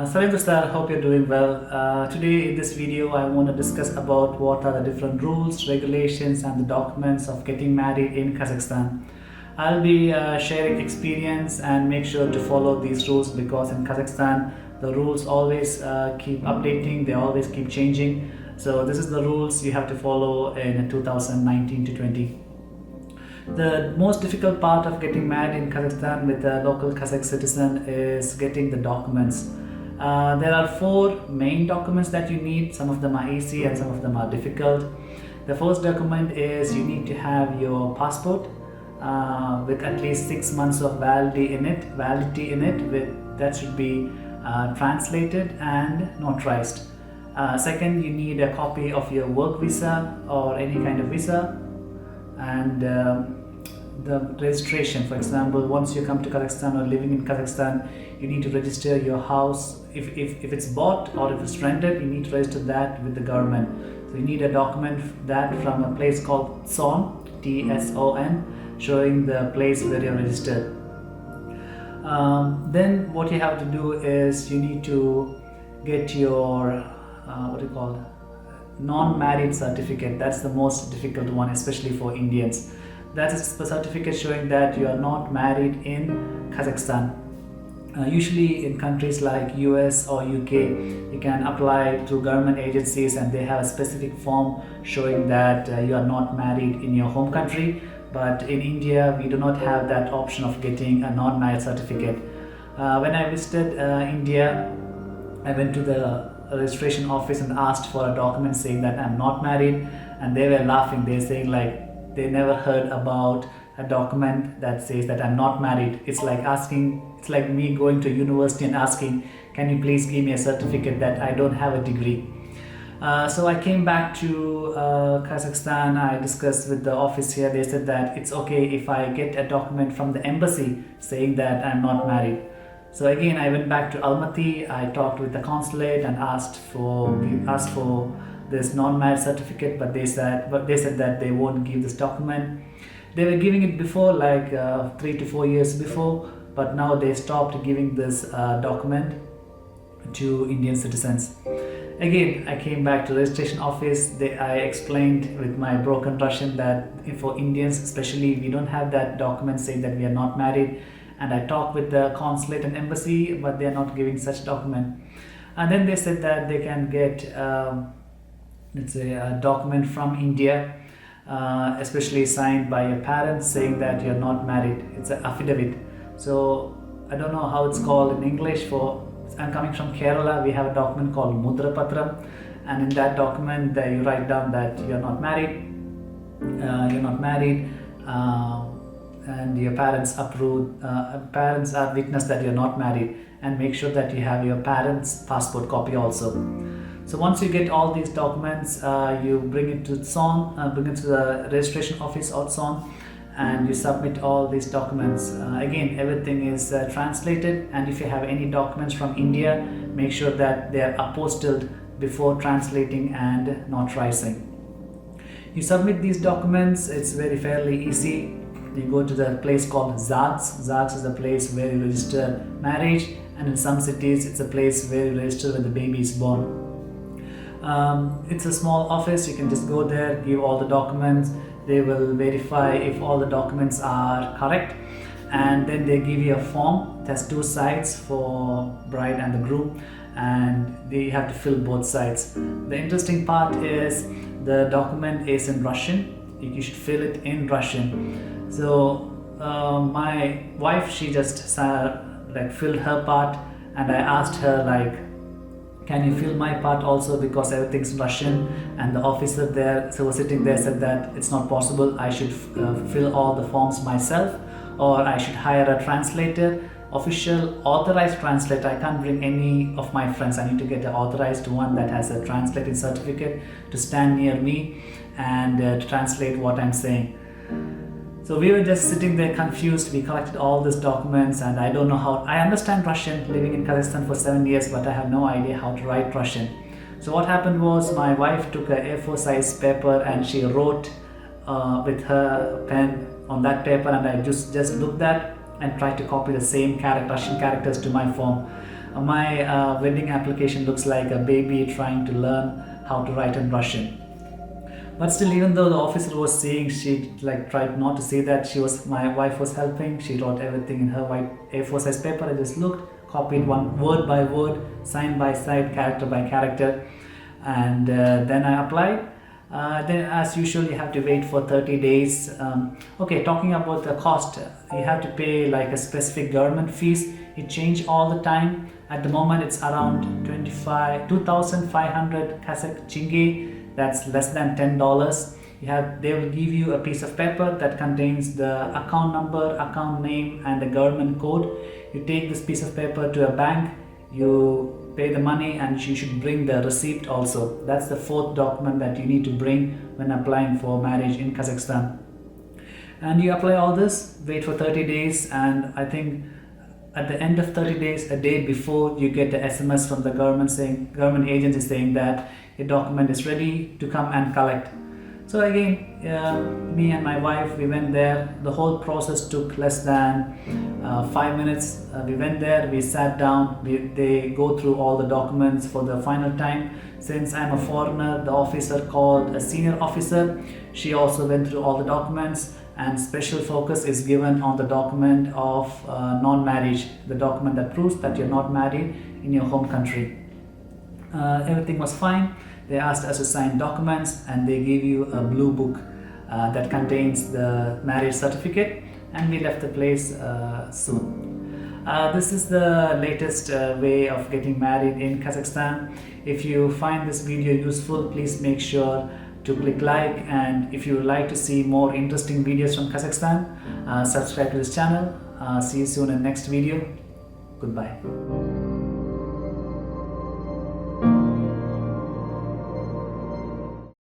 Salim sir, hope you're doing well. Today in this video I want to discuss about what are the different rules, regulations and the documents of getting married in Kazakhstan. I'll be sharing experience and make sure to follow these rules because in Kazakhstan the rules always keep updating, they always keep changing. So this is the rules you have to follow in 2019 to 20. The most difficult part of getting married in Kazakhstan with a local Kazakh citizen is getting the documents. There are four main documents that you need. Some of them are easy and some of them are difficult. The first document is you need to have your passport with at least 6 months of validity in it. That should be translated and notarized. Second, you need a copy of your work visa or any kind of visa, and the registration. For example, once you come to Kazakhstan or living in Kazakhstan, you need to register your house. If it's bought or if it's rented, you need to register that with the government. So you need a document that from a place called TSON, T-S-O-N, showing the place where you're registered. Then what you have to do is you need to get your non-married certificate. That's the most difficult one, especially for Indians. That is the certificate showing that you are not married in Kazakhstan. Usually in countries like US or UK, you can apply through government agencies and they have a specific form showing that you are not married in your home country. But in India, we do not have that option of getting a non-married certificate. When I visited India, I went to the registration office and asked for a document saying that I'm not married, and they were laughing. They're saying like they never heard about a document that says that I'm not married. It's like me going to university and asking, can you please give me a certificate that I don't have a degree. So I came back to Kazakhstan. I discussed with the office here. They said that it's okay if I get a document from the embassy saying that I'm not married. So again, I went back to Almaty. I talked with the consulate and asked for this non-marriage certificate, but they said that they won't give this document. They were giving it before, like 3 to 4 years before, but now they stopped giving this document to Indian citizens. Again, I came back to the registration office. I explained with my broken Russian that for Indians especially, we don't have that document saying that we are not married. And I talked with the consulate and embassy, but they are not giving such document. And then they said that they can get, a document from India, especially signed by your parents, saying that you're not married. It's an affidavit. So I don't know how it's called in English. I'm coming from Kerala. We have a document called Mudra Patram, and in that document, you write down that you're not married. And your parents approve. Parents are witness that you're not married, and make sure that you have your parents' passport copy also. So once you get all these documents, you bring it to TSON, bring it to the registration office or TSON, and you submit all these documents. Again, everything is translated, and if you have any documents from India, make sure that they are apostilled before translating and notarizing. You submit these documents. It's fairly easy. You go to the place called ZAGS. ZAGS is the place where you register marriage, and in some cities it's a place where you register when the baby is born. It's a small office. You can just go there, give all the documents. They will verify if all the documents are correct, and then they give you a form. It has 2 sides for bride and the groom, and they have to fill both sides. The interesting part is the document is in Russian. You should fill it in Russian. So my wife, she just filled her part, and I asked her can you fill my part also, because everything's Russian. And the officer there, so was sitting there, said that it's not possible. I should fill all the forms myself, or I should hire a translator, official authorized translator. I can't bring any of my friends. I need to get an authorized one that has a translating certificate to stand near me and to translate what I'm saying. So we were just sitting there confused. We collected all these documents, and I don't know how. I understand Russian, living in Kazakhstan for 7 years, but I have no idea how to write Russian. So what happened was my wife took a A4 size paper and she wrote with her pen on that paper, and I just looked at and tried to copy the same Russian characters to my form. My wedding application looks like a baby trying to learn how to write in Russian. But still, even though the officer was seeing, she like tried not to see that my wife was helping. She wrote everything in her white A4 size paper. I just looked, copied one word by word, sign by side, character by character, and then I applied. Then, as usual, you have to wait for 30 days. Okay, talking about the cost, you have to pay like a specific government fees. It changes all the time. At the moment, it's around 2,500 Kazakh tenge. That's less than $10. They will give you a piece of paper that contains the account number, account name, and the government code. You take this piece of paper to a bank, you pay the money, and you should bring the receipt also. That's the fourth document that you need to bring when applying for marriage in Kazakhstan. And you apply all this, wait for 30 days, and I think at the end of 30 days, a day before, you get the SMS from the government agency saying that your document is ready to come and collect. So again, me and my wife, we went there. The whole process took less than 5 minutes. We went there, we sat down, they go through all the documents for the final time. Since I'm a foreigner, the officer called a senior officer. She also went through all the documents, and special focus is given on the document of non-marriage, the document that proves that you're not married in your home country. Everything was fine. They asked us to sign documents, and they gave you a blue book that contains the marriage certificate, and we left the place soon. This is the latest way of getting married in Kazakhstan. If you find this video useful, please make sure to click like, and if you would like to see more interesting videos from Kazakhstan, subscribe to this channel. See you soon in the next video. Goodbye.